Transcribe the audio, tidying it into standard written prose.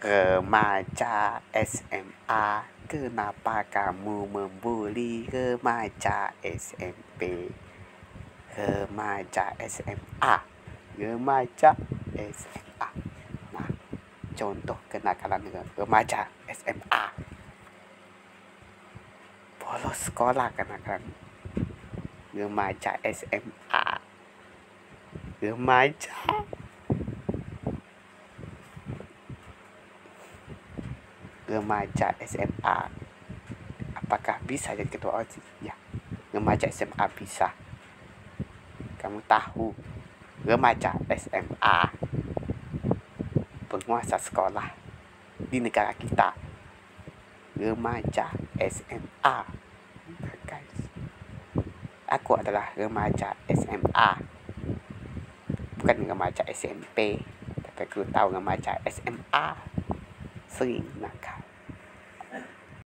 Remaja SMA, kenapa kamu membuli remaja SMP? Remaja SMA, remaja SMA. Nah, contoh kenakalan remaja SMA. Bolos sekolah kenakalan remaja SMA. Remaja SMA. Apakah bisa jadi ketua OSIS? Ya, remaja SMA bisa. Kamu tahu, remaja SMA penguasa sekolah di negara kita. Remaja SMA. Guys, aku adalah remaja SMA, bukan remaja SMP. Tapi aku tahu remaja SMA sering nakal.